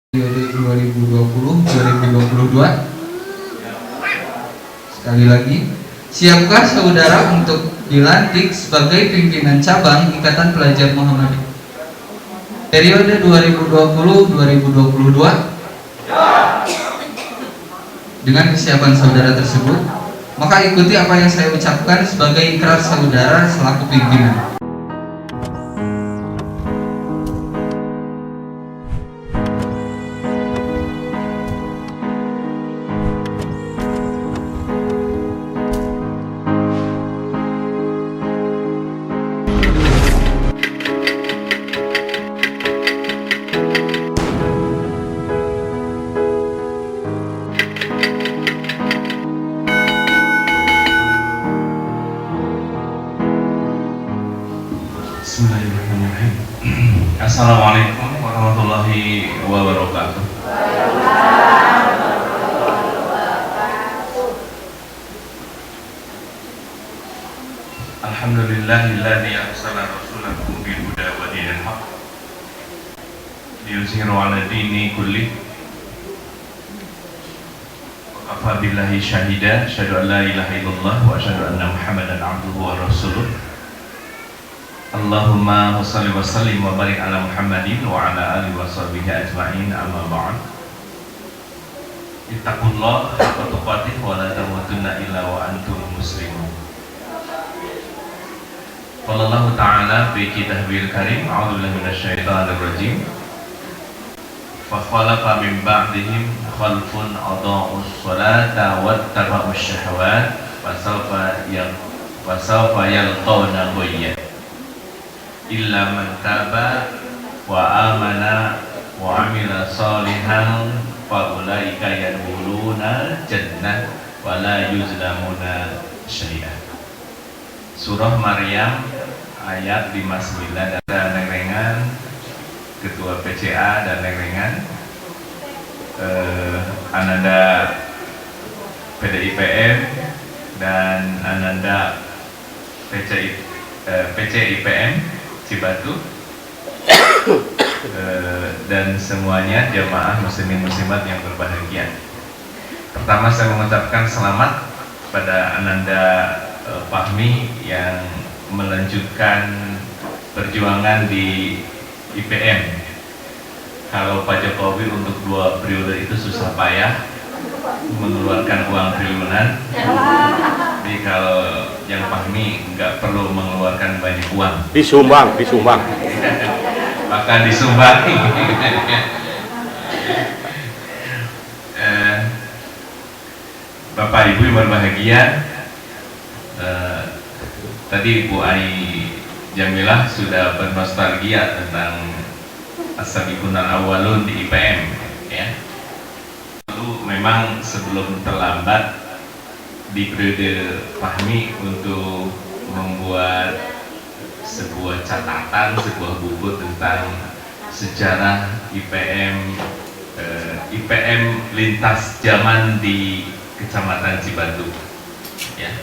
periode 2020-2022. Sekali lagi, siapkah saudara untuk dilantik sebagai pimpinan cabang Ikatan Pelajar Muhammadiyah periode 2020-2022? Dengan kesiapan saudara tersebut, maka ikuti apa yang saya ucapkan sebagai ikrar saudara selaku pimpinan. Bismillahirrahmanirrahim. Assalamualaikum warahmatullahi wabarakatuh. Alhamdulillahilladzi arsala rasulahu bil huda wa dinil haqq liyuzhiru 'ala dini kulli wa kafa billahi syahida asyhadu an la ilaha illallah wa asyhadu anna Muhammadan 'abduhu wa rasuluh. Allahumma shalli wa sallim wa barik ala Muhammadin wa ala alihi wa sahbihi ajma'in, amma ba'd. Ittaqullaha haqqa tuqatih wa la tamutunna illa wa antum muslimun. Qala Allah ta'ala fi kitabihil karim, a'udzu billahi minasyaitonir rajim. Fa khalaqa min ba'dihim khalfun adaa'us sholata wattaba'us syahawat fa sawfa yalqawna ghayya illa man taba wa amana wa amila salihan fa ulaika yadkhuluna jannah wa la yuzlamuna syai'a. Surah Maryam ayat 59. Dan Nengrengan Ketua PCA dan Nengrengan Ananda PDIPM dan Ananda PCIPM Cibatu dan semuanya jamaah muslimin muslimat yang berbahagia. Pertama saya mengucapkan selamat pada Ananda Fahmi yang melanjutkan perjuangan di IPM. Kalau Pak Jokowi untuk 2 periode itu susah payah mengeluarkan uang triliunan, jadi kalau yang Fahmi nggak perlu mengeluarkan banyak uang, disumbang bahkan disumbang. Bapak Ibu yang berbahagia, tadi Bu Ai Jamilah sudah bernostalgia tentang as-sabiqun al-awwalun di IPM, ya. Memang sebelum terlambat di periode Fahmi untuk membuat sebuah catatan, sebuah buku tentang sejarah IPM lintas zaman di Kecamatan Cibatu, ya.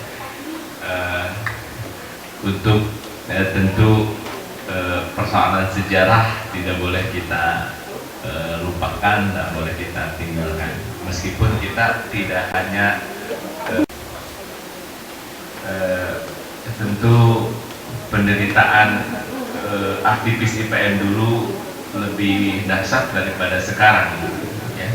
Untuk tentu persoalan sejarah tidak boleh kita lupakan, tidak boleh kita tinggalkan. Meskipun kita tidak hanya tentu penderitaan aktivis IPM dulu lebih dahsyat daripada sekarang, ya.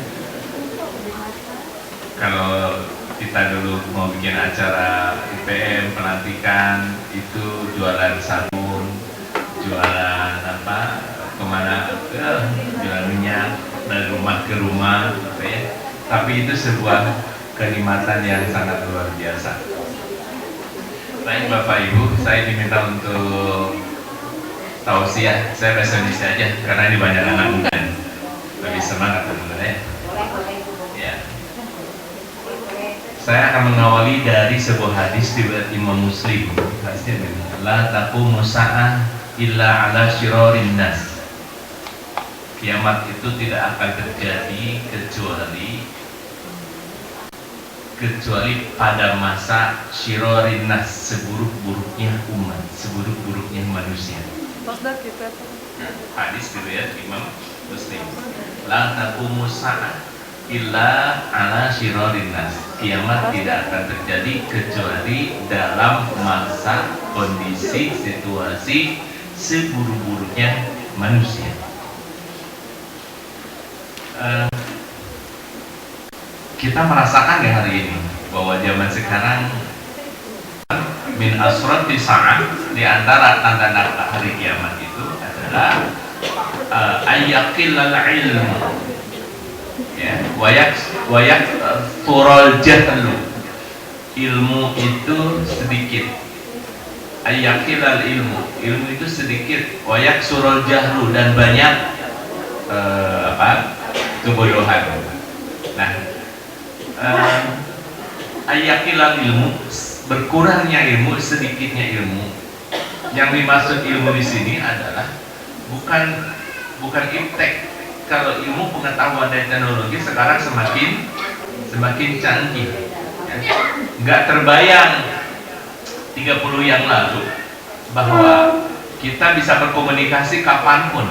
Kalau kita dulu mau bikin acara IPM pelantikan itu jualan sabun, jualan apa, kemana, jualan minyak dari rumah ke rumah, gitu ya. Tapi itu sebuah kenikmatan yang sangat luar biasa. Baik Bapak Ibu, saya diminta untuk tausiah. Saya bahasa Indonesia aja karena ini banyak anak muda, lebih semangat teman-teman, ya. Saya akan mengawali dari sebuah hadis riwayat Imam Muslim. Hadisnya begini: la taqumu sa'ah illa ala syirarin nas. Kiamat itu tidak akan terjadi kecuali pada masa syirarin nas, seburuk-buruknya umat, seburuk-buruknya manusia. Hadis riwayat Imam Muslim. La taqumu sa'ah illa ala syirarin nas. Kiamat tidak akan terjadi kecuali dalam masa, kondisi, situasi seburuk-buruknya manusia. Kita merasakan ya hari ini bahwa zaman sekarang min asrati sa'ah, di antara tanda-tanda hari kiamat itu adalah ayyaqillal ilmu, ya, wayak turul jahlu, ilmu itu sedikit. Ayyaqillal ilmu itu sedikit, wayak surul jahlu, dan banyak kebodohan. Nah, ayyaqillal ilmu, berkurangnya ilmu, sedikitnya ilmu. Yang dimaksud ilmu di sini adalah bukan iptek. Kalau ilmu pengetahuan dan teknologi sekarang semakin canggih, ya. Nggak terbayang 30 yang lalu bahwa kita bisa berkomunikasi kapanpun,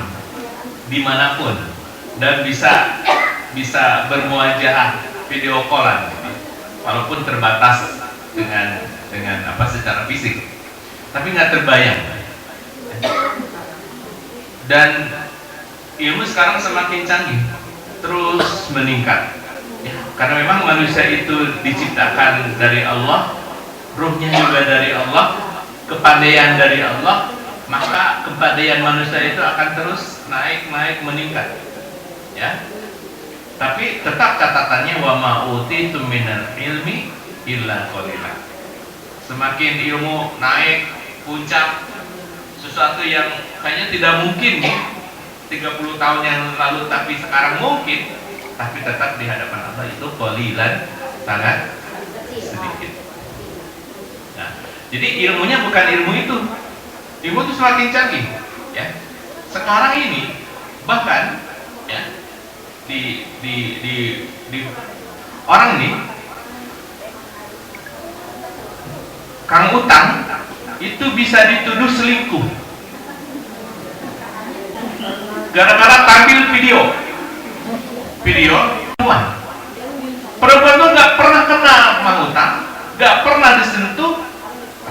dimanapun, dan bisa bermuajah video callan, walaupun terbatas dengan secara fisik, tapi nggak terbayang. Dan ilmu sekarang semakin canggih, terus meningkat, ya, karena memang manusia itu diciptakan dari Allah, ruhnya juga dari Allah, kepandaian dari Allah, maka kepandaian manusia itu akan terus naik meningkat, ya. Tapi tetap catatannya wa ma utitum minal ilmi illa qalila. Semakin ilmu naik puncak, sesuatu yang kayaknya tidak mungkin nih 30 tahun yang lalu tapi sekarang mungkin, tapi tetap di hadapan Allah itu qalilan, sangat sedikit. Nah, jadi ilmunya bukan ilmu itu semakin canggih, ya. Sekarang ini bahkan, ya, di orang nih, Kang Utang itu bisa dituduh selingkuh gara-gara tampil video perempuan tuh nggak pernah kena Kang Utang, nggak pernah disentuh,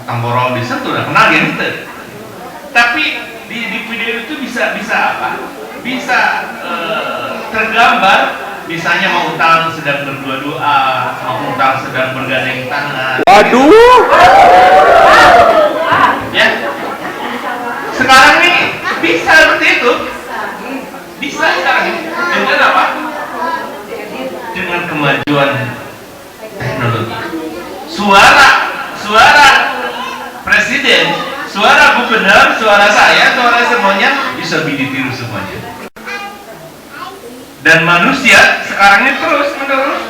Tanggorong disentuh, udah kenal gitu. Tapi di video itu bisa tergambar, misalnya Mang Utang sedang berdua-dua, Mang Utang sedang bergandeng tangan. Waduh. Ya, sekarang nih bisa seperti itu, bisa sekarang ini. Dengan apa? Dengan kemajuan teknologi. Suara presiden, suara gubernur, suara saya, suara semuanya bisa ditiru semuanya. Dan manusia sekarang ini terus menerus,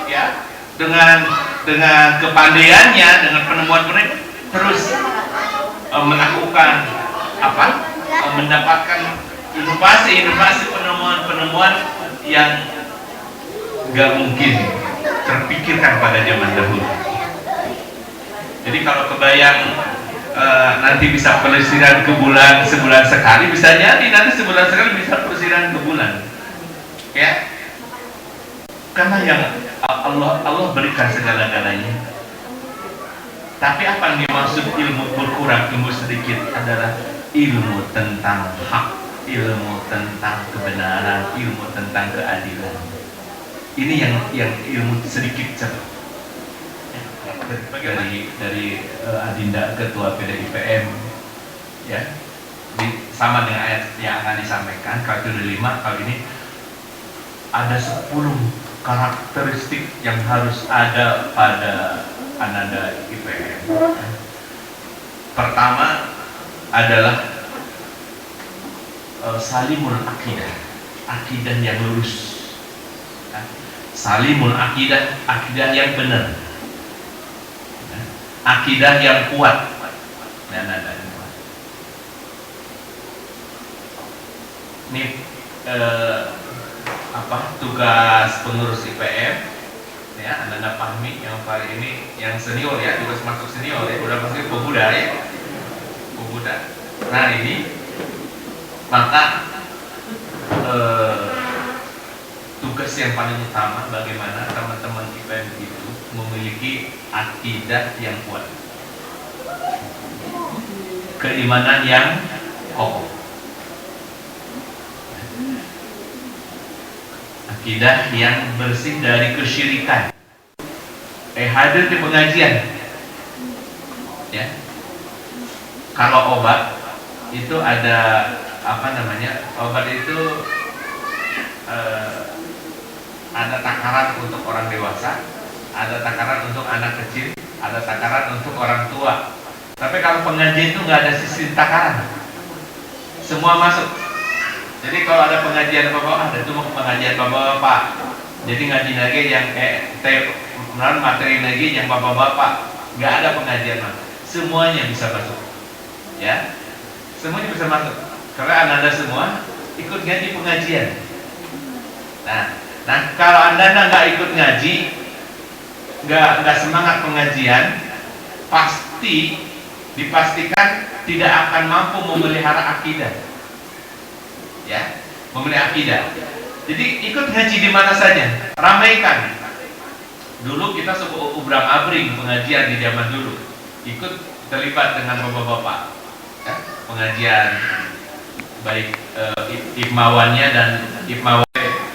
ya, dengan kepandaiannya, dengan penemuan mereka, terus melakukan mendapatkan inovasi penemuan yang nggak mungkin terpikirkan pada zaman dahulu. Jadi kalau kebayang nanti bisa pelesiran ke bulan sebulan sekali, bisa jadi nanti sebulan sekali bisa pelesiran ke bulan, ya, karena yang Allah berikan segala-galanya. Tapi apa yang dimaksud ilmu berkurang, ilmu sedikit adalah ilmu tentang hak, ilmu tentang kebenaran, ilmu tentang keadilan. Ini yang ilmu sedikit dari Adinda Ketua PDIPM, ya, sama dengan ayat yang akan disampaikan. Kalau itu 5, kali ini ada 10 karakteristik yang harus ada pada Ananda IPM. Pertama adalah salimul akidah, akidah yang lurus. Salimul akidah, akidah yang benar, akidah yang kuat. Ini tugas pengurus IPM, ya, Anda pahami yang kali ini yang senior, ya, juga masuk senior, ya, udah masuk pemuda, ya, pemuda. Nah, ini Maka tugas yang paling utama bagaimana teman-teman IPM itu memiliki akidah yang kuat, keimanan yang kokoh, akidah yang bersih dari kesyirikan. Hadir di pengajian, ya. Kalau obat itu ada apa namanya? Obat itu ada takaran untuk orang dewasa, ada takaran untuk anak kecil, ada takaran untuk orang tua. Tapi kalau pengajian itu nggak ada sistem takaran, semua masuk. Jadi kalau ada pengajian bapak, ada itu mau pengajian bapak-bapak. Jadi ngaji lagi yang materi lagi yang bapak-bapak, nggak ada pengajian mas. Semuanya bisa masuk, ya. Semuanya bisa masuk. Karena anda semua ikut ngaji pengajian. Nah kalau anda nggak ikut ngaji, nggak semangat pengajian, pasti dipastikan tidak akan mampu memelihara akidah, ya, memelihara akidah. Jadi ikut ngaji di mana saja, ramaikan. Dulu kita suka ubram abring pengajian di zaman dulu, ikut terlibat dengan bapak-bapak, ya, pengajian baik hikmawannya dan hikmawan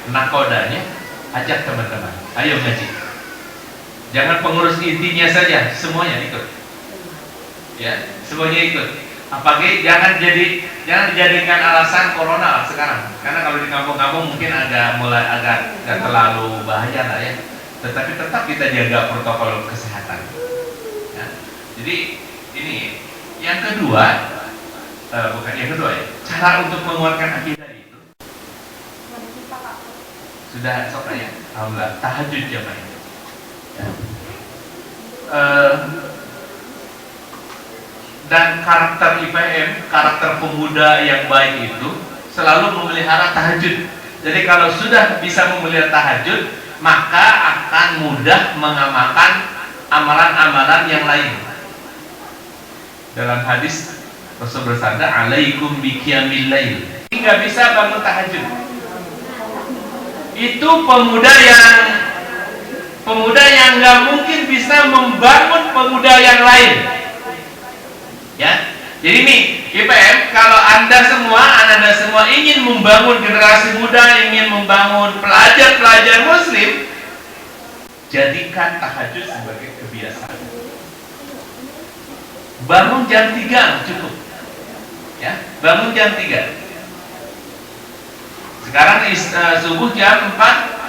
nakodanya, ajak teman-teman, ayo ngaji. Jangan pengurus intinya saja, semuanya ikut, ya, semuanya ikut. Apalagi jangan dijadikan alasan corona lah sekarang, karena kalau di kampung-kampung mungkin mulai agak terlalu bahaya lah ya. Tetapi tetap kita jaga protokol kesehatan, ya. Jadi ini yang kedua, bukan yang kedua ya, cara untuk menguatkan akidah itu sudah sok ya, alhamdulillah tahajud jamaah, ya. Dan karakter IPM, karakter pemuda yang baik itu selalu memelihara tahajud. Jadi kalau sudah bisa memelihara tahajud, maka akan mudah mengamalkan amalan-amalan yang lain. Dalam hadis Rasul bersabda, "Alaikum biqiyamil lail." Nggak bisa bangun tahajud. Itu pemuda yang nggak mungkin bisa membangun pemuda yang lain. Ya, jadi nih IPM, kalau anda semua ingin membangun generasi muda, ingin membangun pelajar-pelajar Muslim, jadikan tahajud sebagai kebiasaan. Bangun jam 3 cukup, ya, bangun jam 3. Sekarang subuh jam 4.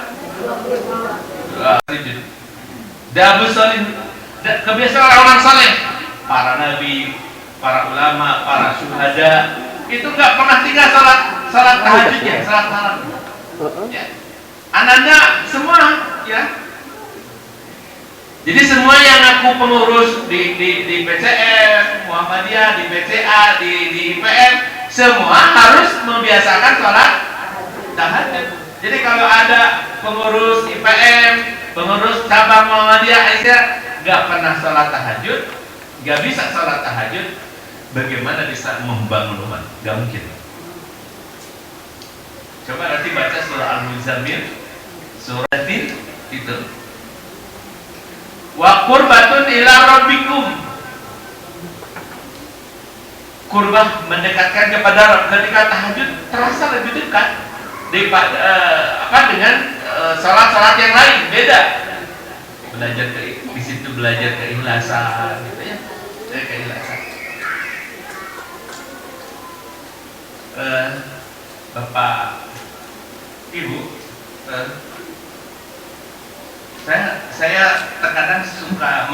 Dabus solih, kebiasaan orang soleh, para nabi, para ulama, para syuhada itu nggak pernah tinggal salat tahajudnya, salat malam. Ya. Anaknya semua, ya. Jadi semua yang aku pengurus di PCM, Muhammadiyah, di PCA, di IPM, semua harus membiasakan salat tahajud. Jadi kalau ada pengurus IPM, pengurus cabang Muhammadiyah, Aisyah nggak pernah salat tahajud, nggak bisa salat tahajud, bagaimana bisa membangun umat? Gak mungkin. Coba nanti baca surah Al-Muzammil, surah itu. Wa qurbatun ila rabbikum. Kurbah mendekatkan kepada Rabb. Ketika tahajud terasa lebih dekat daripada dengan salat-salat yang lain, beda. Belajar di situ belajar keikhlasan, gitu ya. Keikhlasan. Bapak, Ibu, saya terkadang suka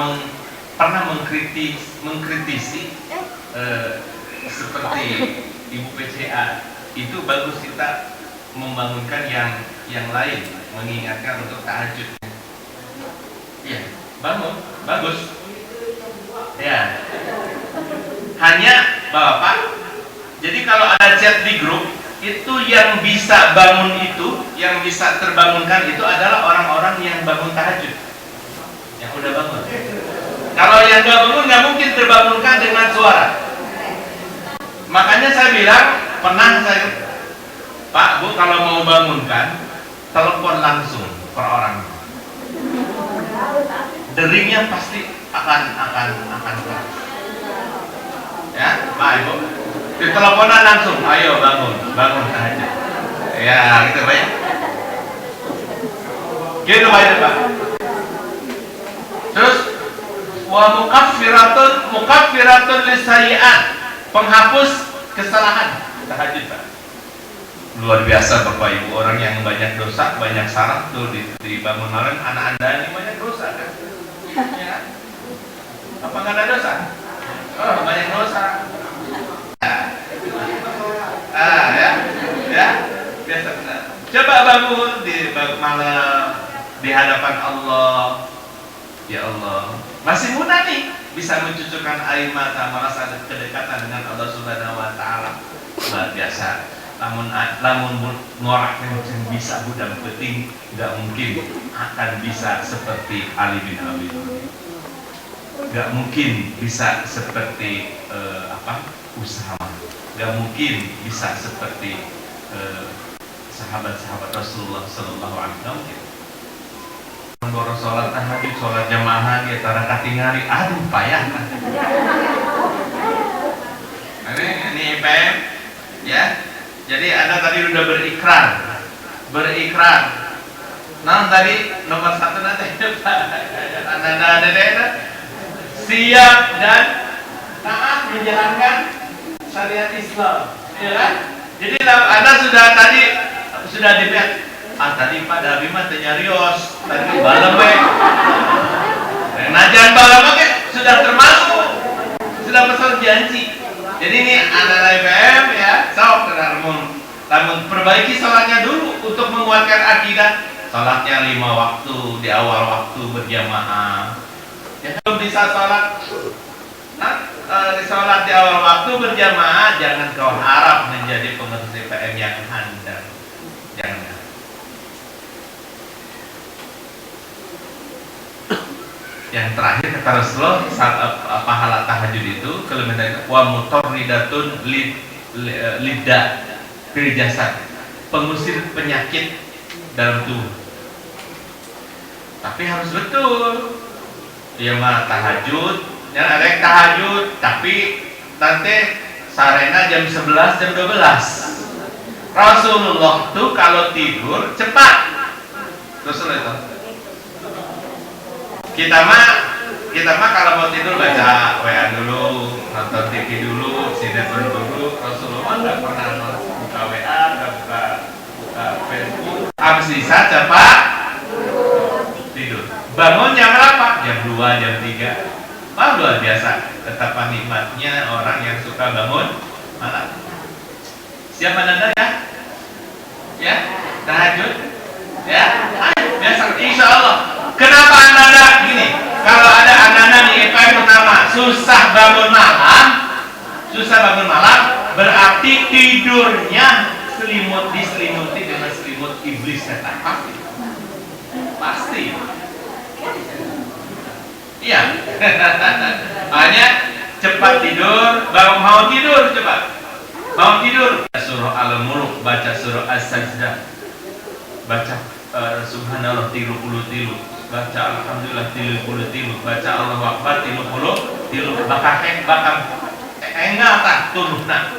pernah mengkritisi seperti Ibu PCA itu bagus kita membangunkan yang lain, mengingatkan untuk tahajud. Iya, bagus. Ya. Hanya Bapak, jadi kalau ada chat di grup, itu yang bisa bangun itu, yang bisa terbangunkan itu adalah orang-orang yang bangun tahajud, yang udah bangun. Kalau yang nggak bangun nggak mungkin terbangunkan dengan suara. Makanya saya bilang pernah saya, Pak Bu kalau mau bangunkan telepon langsung per orang, deringnya pasti akan keras. Ya Pak Ibu, diteleponan langsung, ayo bangun aja. Ya gitu Pak ya. Gitu Pak ya Pak. Terus wa mukaffiratun lisayyi'at, penghapus kesalahan tahajud Pak. Luar biasa Bapak Ibu, orang yang banyak dosa, banyak salah tuh di bangun malam, anak Anda ini banyak dosa kan? Ya. Apa nggak ada dosa? Oh, banyak dosa. Ya, biasa. Coba bangun di malam di hadapan Allah. Ya Allah, masih muda nih, bisa mencucurkan air mata, merasa kedekatan dengan Allah Subhanahu wa taala. Luar biasa. Lamun ngorak yang bisa budang penting, nggak mungkin akan bisa seperti Ali bin Abi Thalib. Nggak mungkin bisa seperti Usama. Nggak mungkin bisa seperti sahabat-sahabat Rasulullah Sallallahu Alaihi Wasallam. Mendorong sholat tahajud, sholat jamaah di antara katingari, aduh payah kan. Ini PM, ya. Jadi Anda tadi udah berikrar. Nah tadi nomor 1 nanti Anda siap dan taat menjalankan syariat Islam, ya kan? Jadi Anda sudah dilihat. Tadi Pak Dabi mah nyarios, tadi balem najan balem sudah termasuk, sudah pesan janji. Jadi ini anak IPM ya, sok namun perbaiki sholatnya dulu untuk menguatkan akidah. Sholatnya 5 waktu, di awal waktu berjamaah. Ya belum bisa sholat, sholat di awal waktu berjamaah, jangan kau harap menjadi pengurus IPM yang handal. Jangan. Yang terakhir kata Rasulullah, pahala tahajud itu kelebihan wa mutarridatun lidda fil jasad, pengusir penyakit dalam tubuh. Tapi harus betul. Ya mah tahajud, yang ada yang tahajud tapi nanti sarena jam 11 jam 12. Rasulullah tuh kalau tidur cepat. Rasulullah itu. Kita mah kalau mau tidur baca WA dulu, nonton TV dulu, sinetron dulu. Rasulullah nggak pernah buka WA, nggak buka Facebook. Habis bisa cepat tidur. Bangun jam berapa? Jam 2, jam 3. Wah luar biasa. Betapa nikmatnya orang yang suka bangun malam. Siapa Anda ya? Ya, tahajud. Ya, biasa. Insya Allah. Kenapa Anda gini? Kalau ada anak-anak di IPM pertama susah bangun malam, berarti tidurnya diselimuti dengan selimut iblis setan. Pasti. Iya. Hanya cepat tidur, mau tidur cepat. Mau tidur. Surah Al-Mulk, baca surah As-Sajdah, baca Subhanallah 30 tilu. Baca Alhamdulillah tilu, baca Allahu Akbar tilu, bakal enggak tak turuhna.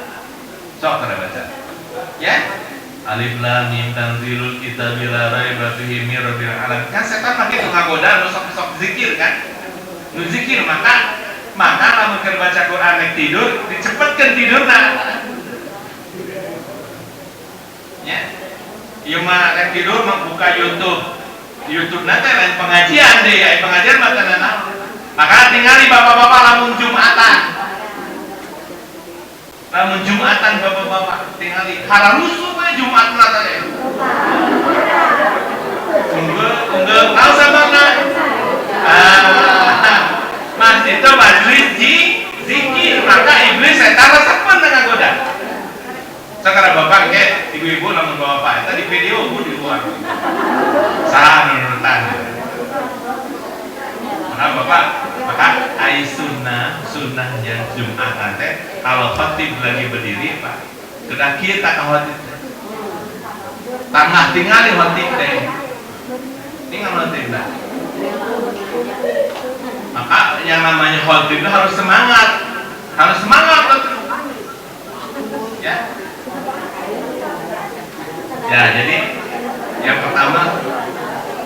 Sok kada baca. Ya. Alif Lam Mim tanzilul kitabi la raiba fihi mir rabbil alamin. Kan setan pakai ngagoda sok zikir kan? Nu zikir maka lamun keur baca Quran nek tidur, dicepetkeun tidurna. Ya. Ieu mah nek tidur mah buka YouTube nanti lain pengajian deh, ya pengajian makanan apa? Maka tinggali bapak-bapak lamun Jumatan bapak-bapak tinggali hararusu mah Jumat nata ya. Unggul tahu sama nggak? Masjid itu majelis zikir, maka iblis setan resepun dengan goda. Sekarang bapak kayak ibu-ibu lamun bapak tadi video bu di luar. Salah nurutan. Maka sunnahnya Jumat nanti kalau khatib lagi berdiri Pak, udah kita kahotit tangah tinggal di hotik teh tinggal hotik dah. Maka yang namanya hotik itu harus semangat betul. Ya. Ya, jadi yang pertama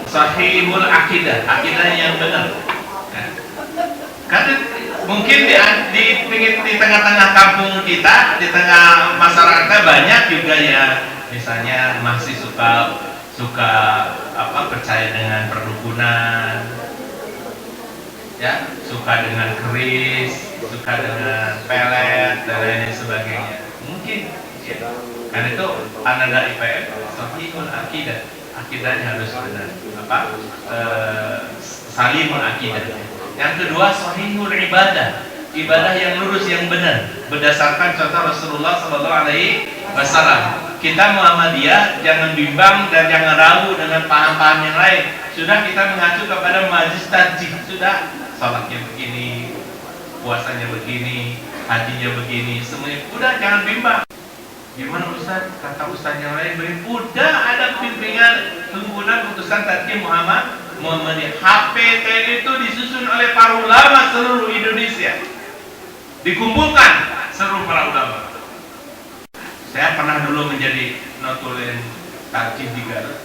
sahihul akidah yang benar. Nah, karena mungkin di tengah-tengah kampung kita, di tengah masyarakat banyak juga ya, misalnya masih suka percaya dengan perdukunan, ya, suka dengan keris, suka dengan pelet dan lain sebagainya. Mungkin, ya. Karena itu ananda IPM sahihul akidahnya harus benar. Salimul akidah. Yang kedua sahihul ibadah yang lurus yang benar berdasarkan contoh Rasulullah Sallallahu Alaihi Wasallam. Kita Muhammadiyah jangan bimbang dan jangan ragu dengan paham-paham yang lain. Sudah kita mengacu kepada majlis tajih, sudah salatnya begini, puasanya begini, hajinya begini, semuanya udah, jangan bimbang. Gimana Ustaz? Kata Ustaz yang lain udah ada bimbingan tuntunan putusan tajih Muhammadiyah. HPT itu disusun oleh para ulama seluruh Indonesia, dikumpulkan seluruh para ulama. Saya pernah dulu menjadi notulen tajih di Garut.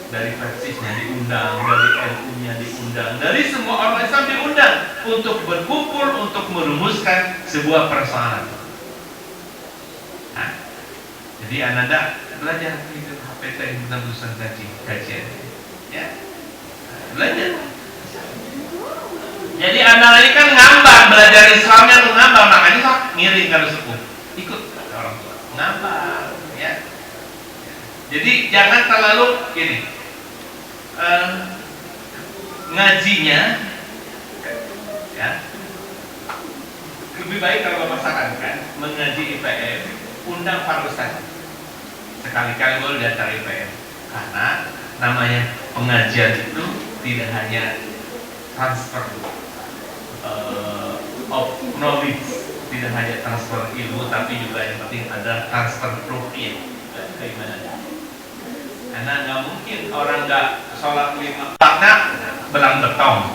Dari Persisnya diundang, dari NU-nya diundang, dari semua orang Islam diundang untuk berkumpul untuk merumuskan sebuah persoalan. Nah, jadi Ananda belajar itu HPT tentang urusan kajian, ya, belajar. Jadi Ananda ini kan ngambang, belajar Islamnya lu ngambang, makanya sok ngiring kalau sepuh, ikut orang tua, ngambang, ya. Jadi jangan terlalu gini. Ngajinya ya lebih baik kalau Bapak sarankan mengaji IPM undang para ustaz sekali-kali boleh di acara IPM, karena namanya pengajian itu tidak hanya transfer of knowledge, tidak hanya transfer ilmu, tapi juga yang penting ada transfer rupiah keimanan. Karena nggak mungkin orang nggak sholat 5 waktu belang betong,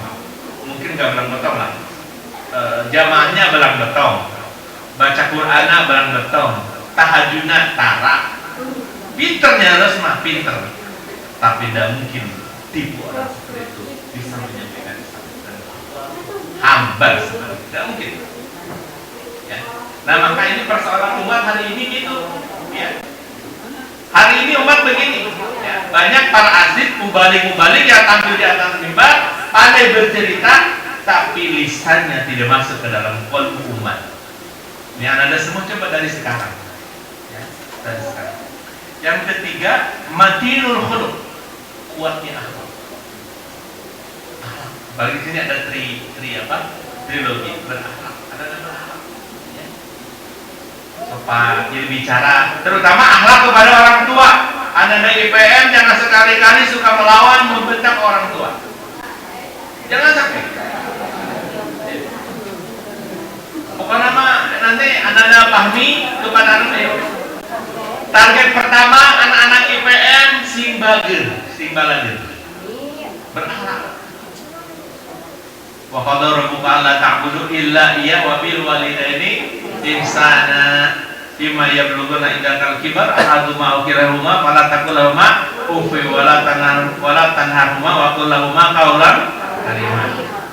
mungkin nggak belang betong lah, jamaahnya belang betong, baca Qurannya belang betong, tahajudnya tarak, pinternya harus mah pinter, tapi tidak mungkin tipu orang seperti itu bisa menyampaikan Islam, hambar seperti itu, tidak mungkin. Ya. Nah maka ini persoalan umat hari ini gitu, ya. Hari ini umat begini, ya. Banyak para aziz, mubalik yang tampil di atas mimbar, pandai bercerita, tapi lisannya tidak masuk ke dalam qalbu umat. Ini Anda semua coba dari sekarang, ya, dari sekarang. Yang ketiga, matinul khuluq, kuatnya akhlak. Bagi sini ada trilogi berakhlak, ada berakhlak. Sopan, jadi bicara, terutama akhlak kepada orang tua. Anak-anak IPM jangan sekali-kali suka melawan, membentak orang tua. Jangan sampai. Pokoknya nanti anak-anak pahmi kepada anak. Target pertama anak-anak IPM simbalager, berakhlak. Wa qala rabbuka alla ta'budu illa iyyahu wa bil walidaini ihsana imma yablughuna indakal kibar ahaduhuma aw kilahuma fala taqul lahumā uffi wa la tanharhumā wa qul lahumā qawlan karīmā.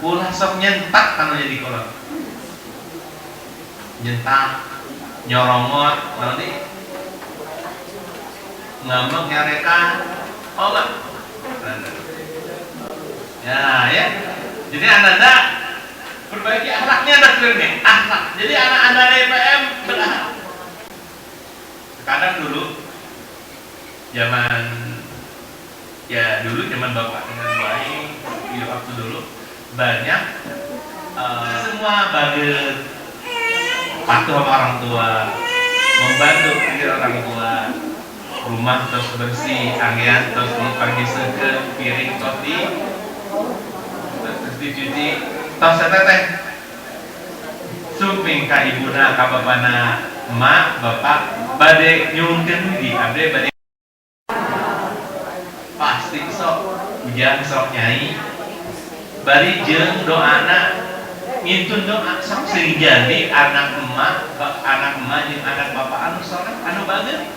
Ulah sok nyentak kana jadi kolot. Nyentak, nyoromot, nanti ngambek nyarekan, Allah. Ya. Jadi Anda perbaiki akhlaknya, ada clear akhlak. Jadi anak-anak IPM berakhlak. Kadang dulu zaman bapak dengan baik, di waktu dulu banyak semua baget patuh sama orang tua, membantu orang tua, rumah terus bersih, angin terus dipanggil seger, piring terus dicuci, tos teteh sumping ka ibuna ka bapana emak bapak bade nyunkeun di abdi bade pasti sok ujang sok nyai bari jeung doana ngintun doa sok sing jadi anak emak jeung anak bapak anu soleh anu bageut.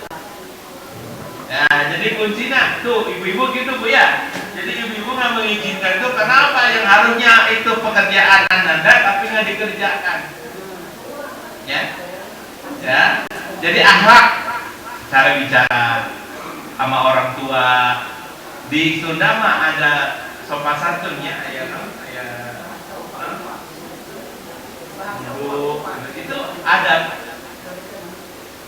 Nah, jadi kuncinya tuh ibu-ibu gitu Bu ya. Jadi ibu-ibu nggak mengizinkan itu kenapa yang harusnya itu pekerjaan Anda tapi nggak dikerjakan. Ya. Jadi akhlak cara bicara sama orang tua di Sunda mah ada sopan santunnya itu adab.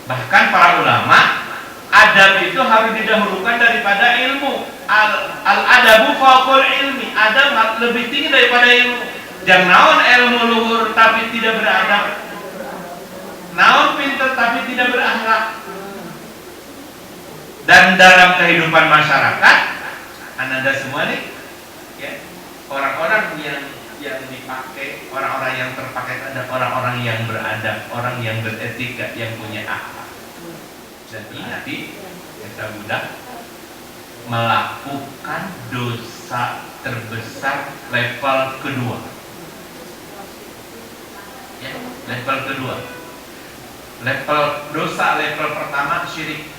Bahkan para ulama adab itu harus didahulukan daripada ilmu. Al-adabu fawqul ilmi. Adab lebih tinggi daripada ilmu. Jangan naon ilmu luhur tapi tidak beradab. Naon pintar tapi tidak berakhlak. Dan dalam kehidupan masyarakat, Anda semua nih, ya, orang-orang yang dipakai, orang-orang yang terpakai ada orang-orang yang beradab, orang yang beretika, yang punya akhlak. Dan ingat, kita budak melakukan dosa terbesar level kedua. Ya, level kedua. Level dosa level pertama syirik.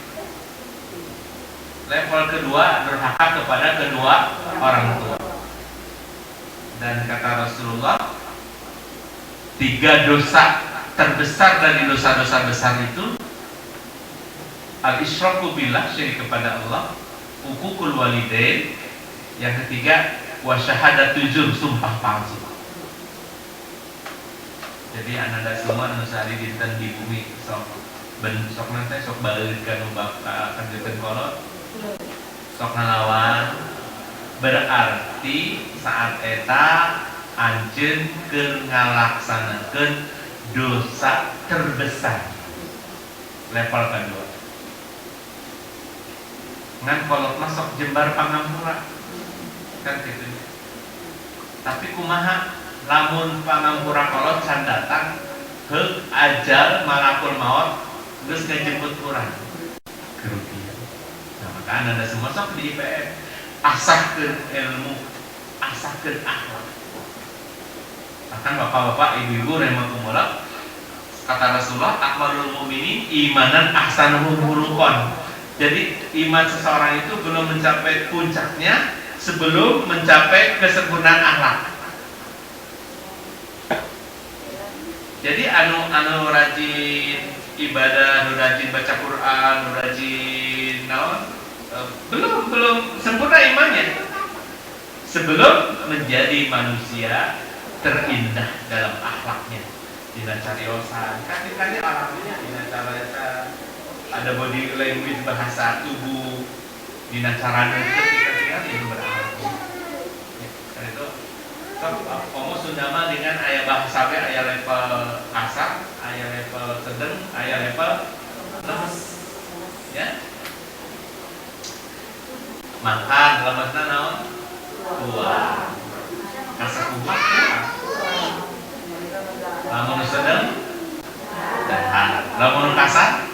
Level kedua durhaka kepada kedua orang tua. Dan kata Rasulullah, 3 dosa terbesar dari dosa-dosa besar itu al-isyraku billah, syirik kepada Allah, uququl walidain, yang ketiga wa syahadatu zur, sumpah palsu. Jadi ananda semua anu sari dinten di bumi sok nanti sok balikan kerjakan kolot sok ngalawan, berarti saat eta anjeun keur ngalaksanakeun dosa terbesar level kedua. Ngan kolot masuk jembar pangampura kan gitu. Tapi kumaha lamun pangampura kolot can datang heuk ajal malakul maut geus ngajemput urang kerugian. Nah, maka anda semua sok di IPM asahkeun ilmu, asahkeun akhlak. Bahkan bapak-bapak, ibu-ibu rahimakumullah, kata Rasulullah, akmalul mu'minin imanan ahsanuhum khuluqan. Jadi iman seseorang itu belum mencapai puncaknya sebelum mencapai kesempurnaan akhlak. Jadi anu rajin ibadah, anu rajin baca Quran, anu rajin naon, belum sempurna imannya sebelum menjadi manusia terindah dalam akhlaknya. Dina cariosan, kan alhamdulillah dina cariosan ada body language, bahasa tubuh, dina cara ketika itu berakhlak. Karena itu komo Sundama dengan aya bahasa aya level kasar, aya level sedang, aya level lemes. Ya. Makan lemesna naon? Kuah. Kasar kumat kuah. Lamun sedang dahar. Lamun kasar?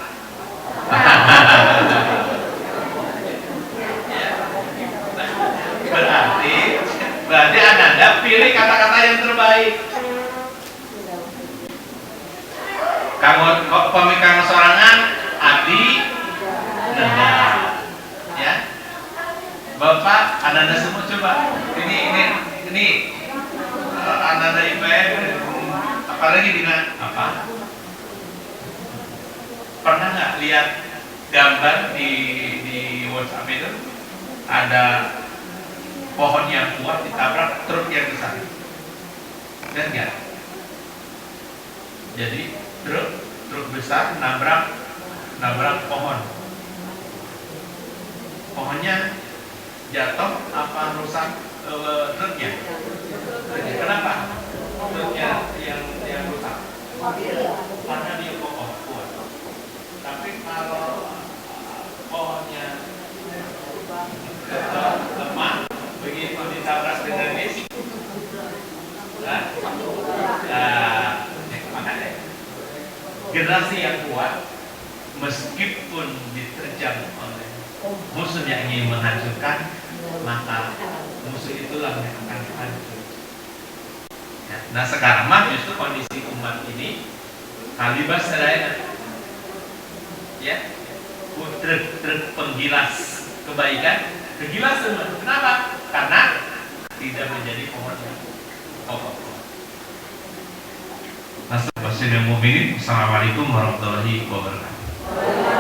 Berarti Anda pilih kata-kata yang terbaik. Kamu pemikiran sorangan abdi nendah. Ya. Bapak, Anda semua coba. Ini Anda IPM apalagi dina apa? Pernah nggak lihat gambar di WhatsApp itu ada pohon yang kuat ditabrak truk yang besar? Lihat nggak? Jadi truk besar nabrak pohon. Pohonnya jatuh apa rusak truknya? Kenapa? Truknya yang rusak? Karena dia kokoh kuat. Tapi kalau pohonnya lemah, begitu ditabrak dengan besi, makanya generasi yang kuat meskipun diterjang oleh musuh yang ingin menghancurkan, maka musuh itulah yang akan hancur. Ya, nah sekarang mah justru kondisi umat ini kalibas sedaya, ya, truk penggilas kebaikan, kegilas semua. Kenapa? Karena tidak menjadi komoditas pokok. Assalamualaikum warahmatullahi wabarakatuh.